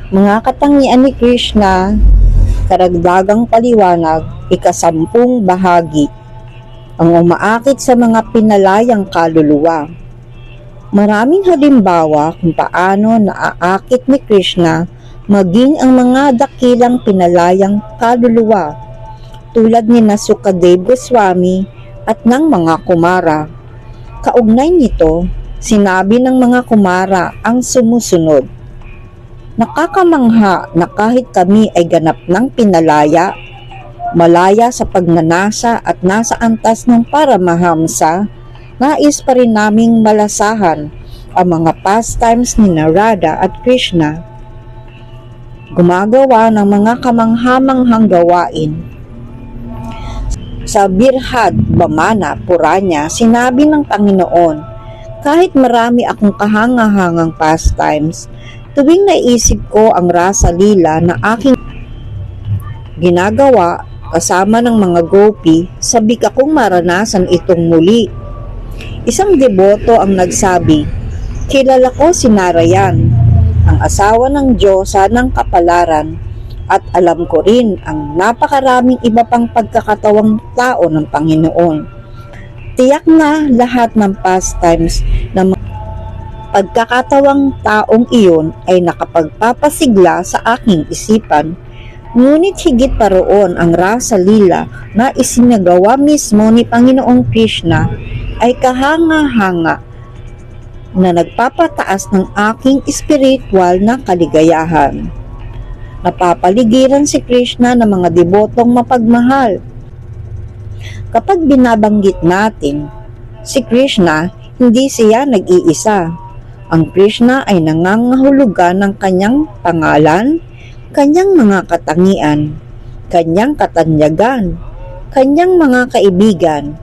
Mga katangian ni Krishna, karagdagang paliwanag, ika-10 bahagi, ang umaakit sa mga pinalayang kaluluwa. Maraming halimbawa kung paano naaakit ni Krishna maging ang mga dakilang pinalayang kaluluwa tulad ni Sukadeva Goswami at ng mga kumara. Kaugnay nito, sinabi ng mga kumara ang sumusunod: "Nakakamangha na kahit kami ay ganap ng pinalaya, malaya sa pagnanasa at nasa antas ng Paramahamsa, nais pa rin naming malasahan ang mga pastimes ni Narada at Krishna. Gumagawa ng mga kamanghamanghang gawain." Sa Birhad Vamana Puranya, sinabi ng Panginoon, "Kahit marami akong kahangahangang pastimes, tuwing naisip ko ang rasa lila na aking ginagawa kasama ng mga gopi, sabik akong maranasan itong muli." Isang deboto ang nagsabi, "Kilala ko si Narayan, ang asawa ng Diyosa ng Kapalaran, at alam ko rin ang napakaraming iba pang pagkakatawang tao ng Panginoon. Tiyak na lahat ng pastimes ng pagkakatawang taong iyon ay nakapagpapasigla sa aking isipan. Ngunit higit pa roon ang rasa lila na isinagawa mismo ni Panginoong Krishna ay kahanga-hanga na nagpapataas ng aking espiritual na kaligayahan." Napapaligiran si Krishna ng mga debotong mapagmahal. Kapag binabanggit natin si Krishna, hindi siya nag-iisa. Ang Krishna ay nangangahulugan ng kanyang pangalan, kanyang mga katangian, kanyang katanyagan, kanyang mga kaibigan,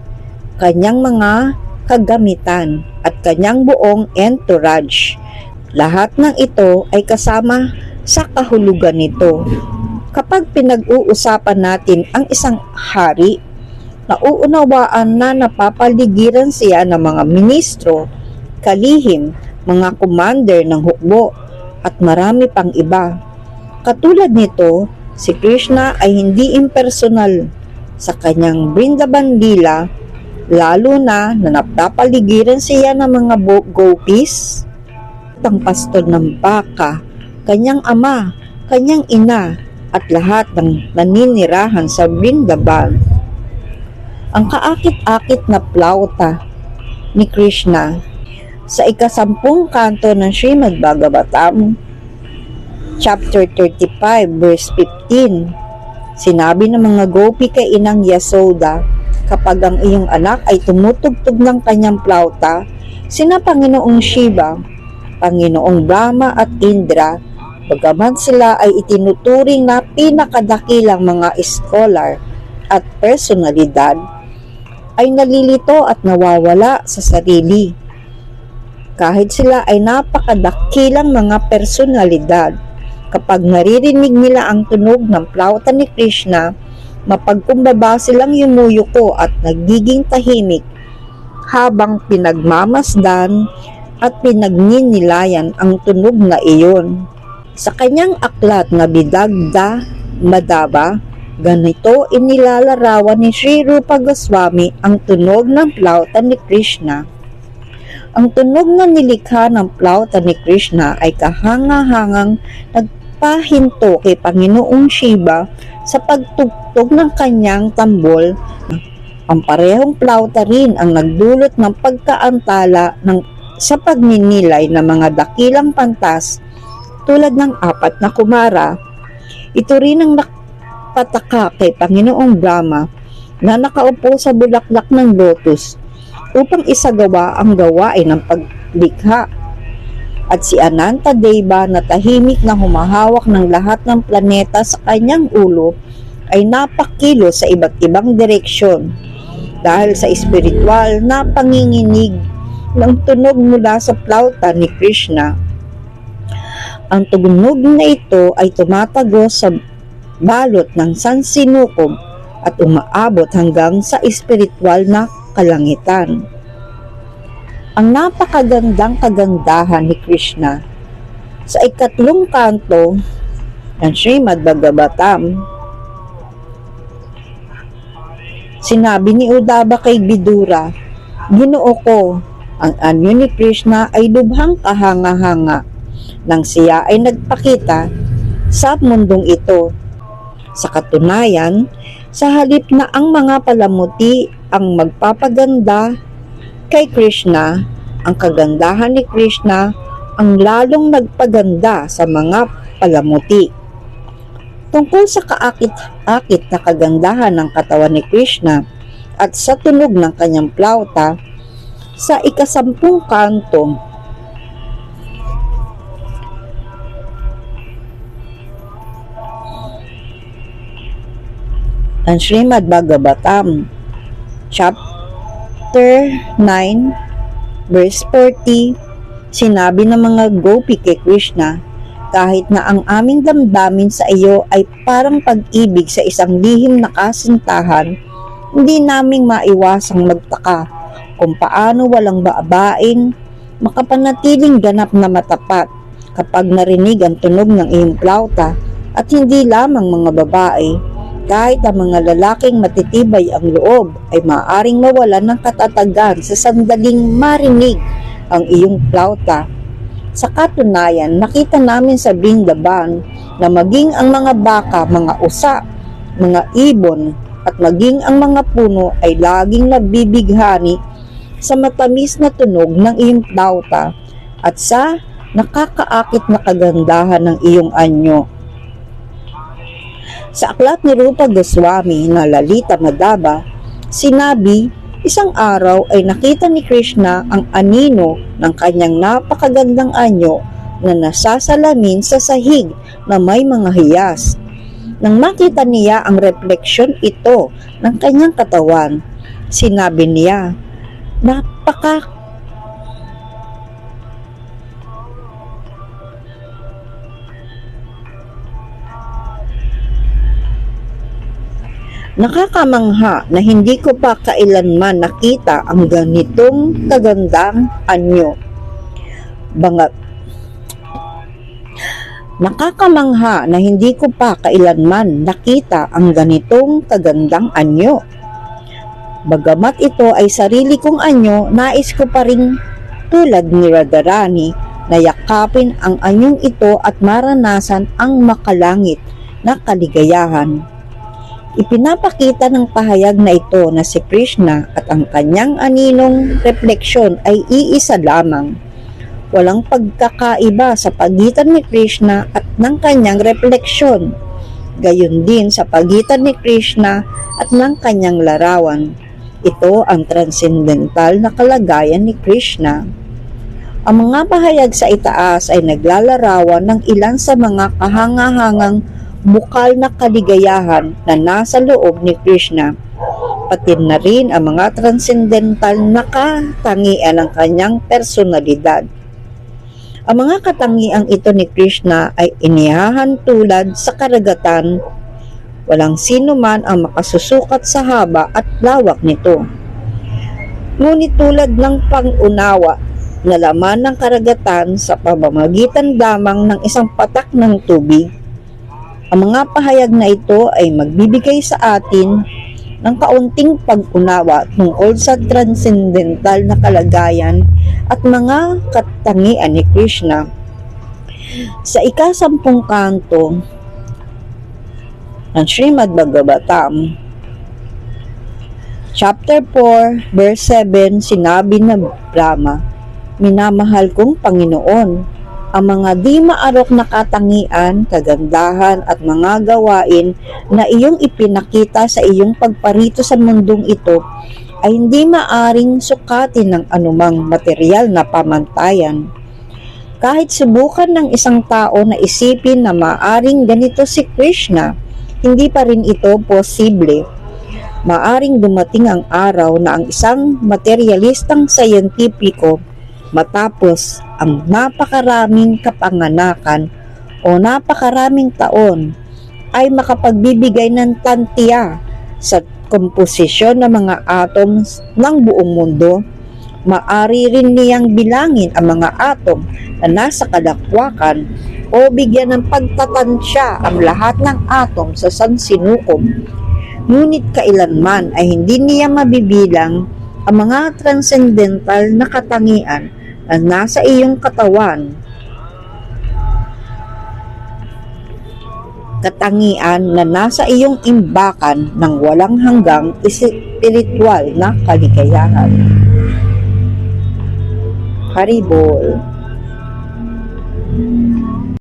kanyang mga kagamitan, at kanyang buong entourage. Lahat ng ito ay kasama sa kahulugan nito. Kapag pinag-uusapan natin ang isang hari, nauunawaan na napapaligiran siya ng mga ministro, kalihim, mga commander ng hukbo, at marami pang iba. Katulad nito, si Krishna ay hindi impersonal sa kanyang Vrindavan Lila, lalo na napapaligiran siya ng mga gopis, ang pastol ng baka, kanyang ama, kanyang ina, at lahat ng naninirahan sa Vrindavan. Ang kaakit-akit na plauta ni Krishna sa ika-10 kanto ng Srimad Bhagavatam, chapter 35, verse 15, sinabi ng mga gopi kay Inang Yasoda, "Kapag ang iyong anak ay tumutugtog ng kanyang plauta, sina Panginoong Shiva, Panginoong Brahma at Indra, bagaman sila ay itinuturing na pinakadakilang mga scholar at personalidad, ay nalilito at nawawala sa sarili. Kahit sila ay napakadakilang mga personalidad, kapag naririnig nila ang tunog ng plauta ni Krishna, mapagkumbaba silang yumuyuko at nagiging tahimik habang pinagmamasdan at pinagninilayan ang tunog na iyon." Sa kanyang aklat na Bidagda Madhava, ganito inilalarawan ni Sri Rupa Goswami ang tunog ng plauta ni Krishna. Ang tunog na nilikha ng plauta ni Krishna ay kahanga-hangang nagpahinto kay Panginoong Shiva sa pagtugtog ng kanyang tambol. Ang parehong plauta rin ang nagdulot ng pagkaantala sa pagninilay ng mga dakilang pantas tulad ng 4 na kumara. Ito rin ang nakapataka kay Panginoong Brahma na nakaupo sa bulaklak ng lotus upang isagawa ang gawain ng paglikha, at si Ananta Deva na tahimik na humahawak ng lahat ng planeta sa kanyang ulo ay napakilo sa iba't ibang direksyon dahil sa espiritual na panginginig ng tunog mula sa plauta ni Krishna. Ang tunog na ito ay tumatagos sa balot ng sansinukob at umaabot hanggang sa espiritual na kalangitan. Ang napakagandang kagandahan ni Krishna. Sa ika-3 kanto ng Srimad Bhagavatam. Sinabi ni Uddhava kay Vidura, "Ginoo ko, ang anyo ni Krishna ay lubhang kahanga-hanga nang siya ay nagpakita sa mundong ito. Sa katunayan, sa halip na ang mga palamuti ang magpapaganda kay Krishna, ang kagandahan ni Krishna ang lalong nagpaganda sa mga palamuti." Tungkol sa kaakit-akit na kagandahan ng katawan ni Krishna at sa tunog ng kanyang plauta, sa 10 kanto ng Srimad Bhagavatam, Chapter 9, verse 40, sinabi ng mga gopi kay Krishna, "Kahit na ang aming damdamin sa iyo ay parang pag-ibig sa isang lihim na kasintahan, hindi naming maiwasang magtaka kung paano walang baabain makapanatiling ganap na matapat kapag narinig ang tunog ng iyong plauta, at hindi lamang mga babae, kahit ang mga lalaking matitibay ang loob ay maaaring mawalan ng katatagan sa sandaling marinig ang iyong plauta. Sa katunayan, nakita namin sa Vrindavan na maging ang mga baka, mga usa, mga ibon, at maging ang mga puno ay laging nabibighani sa matamis na tunog ng iyong plauta at sa nakakaakit na kagandahan ng iyong anyo." Sa aklat ni Rupa Goswami na Lalita Madhava, sinabi, isang araw ay nakita ni Krishna ang anino ng kanyang napakagandang anyo na nasasalamin sa sahig na may mga hiyas. Nang makita niya ang refleksyon ito ng kanyang katawan, sinabi niya, "Nakakamangha na hindi ko pa kailanman nakita ang ganitong kagandang anyo." Nakakamangha na hindi ko pa kailanman nakita ang ganitong kagandang anyo. Bagamat ito ay sarili kong anyo, nais ko pa ring tulad ni Radharani na yakapin ang anyong ito at maranasan ang makalangit na kaligayahan. Ipinapakita ng pahayag na ito na si Krishna at ang kanyang aninong refleksyon ay iisa lamang. Walang pagkakaiba sa pagitan ni Krishna at ng kanyang refleksyon. Gayon din sa pagitan ni Krishna at ng kanyang larawan. Ito ang transcendental na kalagayan ni Krishna. Ang mga pahayag sa itaas ay naglalarawan ng ilan sa mga kahanga-hangang bukal na kaligayahan na nasa loob ni Krishna, pati na rin ang mga transcendental na katangian ng kanyang personalidad. Ang mga katangiang ito ni Krishna ay inihahantulad sa karagatan. Walang sino man ang makasusukat sa haba at lawak nito. Ngunit tulad ng pang-unawa na laman ng karagatan sa pamamagitan lamang ng isang patak ng tubig, ang mga pahayag na ito ay magbibigay sa atin ng kaunting pag-unawa tungkol sa transcendental na kalagayan at mga katangian ni Krishna. Sa 10 kanto ng Srimad Bhagavatam, Chapter 4, verse 7, sinabi na Brahma, "Minamahal kong Panginoon, ang mga di maarok na katangian, kagandahan at mga gawain na iyong ipinakita sa iyong pagparito sa mundong ito ay hindi maaring sukatin ng anumang material na pamantayan. Kahit subukan ng isang tao na isipin na maaring ganito si Krishna, hindi pa rin ito posible. Maaring dumating ang araw na ang isang materialistang sayentipiko matapos ang napakaraming kapanganakan o napakaraming taon ay makapagbibigay ng tantiya sa komposisyon ng mga atoms ng buong mundo, Maari rin niyang bilangin ang mga atom na nasa kalakwakan o bigyan ng pagtatansya ang lahat ng atom sa sansinukob. Ngunit kailanman ay hindi niya mabibilang ang mga transcendental na katangian na nasa iyong katawan. Katangian na nasa iyong imbakan ng walang hanggang espiritual na kaligayahan. Haribol.